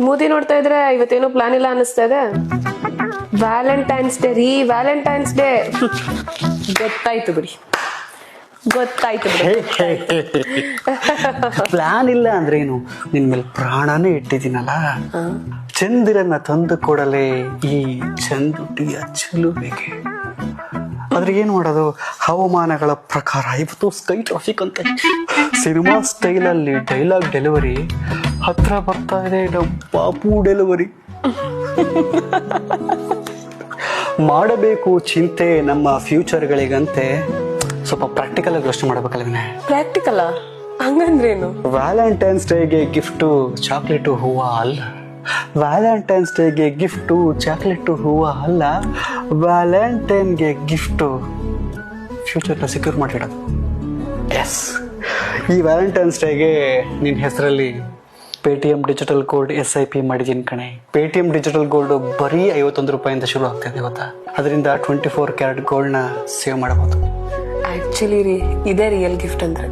ಮೂತಿ ನೋಡ್ತಾ ಇದ್ರೆ ಇವತ್ತೇನೋ ಪ್ಲಾನ್ ಇಲ್ಲ ಅನ್ನಿಸ್ತಾ ಇದೆ. ವ್ಯಾಲೆಂಟೈನ್ಸ್ ಡೇ ರೀ, ವ್ಯಾಲೆಂಟೈನ್ಸ್ ಡೇ. ಗೊತ್ತಾಯ್ತು ಬಿಡಿ. ಪ್ಲಾನ್ ಇಲ್ಲ ಅಂದ್ರೆ ಏನು, ನಿನ್ ಮೇಲೆ ಪ್ರಾಣನೇ ಇಟ್ಟಿದ್ದೀನಲ್ಲ. ಚಂದಿರನ್ನ ತಂದು ಕೊಡಲೇ ಈ ಚಂದುಟಿಯ ಚೆಲುವೆಗೆ. ಆದ್ರೆ ಏನ್ ಮಾಡೋದು, ಹವಾಮಾನಗಳ ಪ್ರಕಾರ ಇವತ್ತು ಸ್ಕೈ ಟ್ರಾಫಿಕ್ ಅಂತ ಸಿನಿಮಾ ಸ್ಟೈಲ್ ಅಲ್ಲಿ ಡೈಲಾಗ್ ಡೆಲಿವರಿ ಹತ್ರ ಬರ್ತಾ ಇದೆ. ನಮ್ಮ ಪಾಪು ಡೆಲಿವರಿ ಮಾಡಬೇಕು ಚಿಂತೆ ನಮ್ಮ ಫ್ಯೂಚರ್ಗಳಿಗಂತೆ. ಸ್ವಲ್ಪ ಪ್ರಾಕ್ಟಿಕಲ್ ಆಗಿ ಯೋಚನೆ ಮಾಡ್ಬೇಕಲ್ಲ. ಪ್ರಾಕ್ಟಿಕಲ್ ಹಂಗಂದ್ರೇನು? ವ್ಯಾಲೆಂಟೈನ್ಸ್ ಡೇಗೆ ಗಿಫ್ಟು ಚಾಕ್ಲೇಟು ಹೂವ ಅಲ್ಲ. ವ್ಯಾಲೆಂಟೈನ್ಸ್ ಡೇಗೆ ಗಿಫ್ಟು ಚಾಕ್ಲೇಟು ಹೂವ ಅಲ್ಲ. ವ್ಯಾಲೆಂಟೈನ್ಗೆ ಗಿಫ್ಟು ಫ್ಯೂಚರ್ನ ಸೆಕ್ಯೂರ್ ಮಾಡಿಡೋದು. ಎಸ್, ಈ ವ್ಯಾಲೆಂಟೈನ್ಸ್ ಡೇಗೆ ನಿನ್ನ ಹೆಸರಲ್ಲಿ ಪೇಟಿಎಂ ಡಿಜಿಟಲ್ ಗೋಲ್ಡ್ SIP ಮಾಡಿದ್ದೀನಿ ಕಣೆ. ಪೇಟಿಎಂ ಡಿಜಿಟಲ್ ಗೋಲ್ಡ್ ಬರೀ 51 ರೂಪಾಯಿಂದ ಶುರು ಆಗ್ತಾಯಿದೆ ಗೊತ್ತಾ. ಅದರಿಂದ 24 ಕ್ಯಾರೆಟ್ ಗೋಲ್ಡ್ನ ಸೇವ್ ಮಾಡಬಹುದು. ಆಕ್ಚುಲಿ ರೀ, ಇದೇ ರಿಯಲ್ ಗಿಫ್ಟ್ ಅಂದ್ರೆ.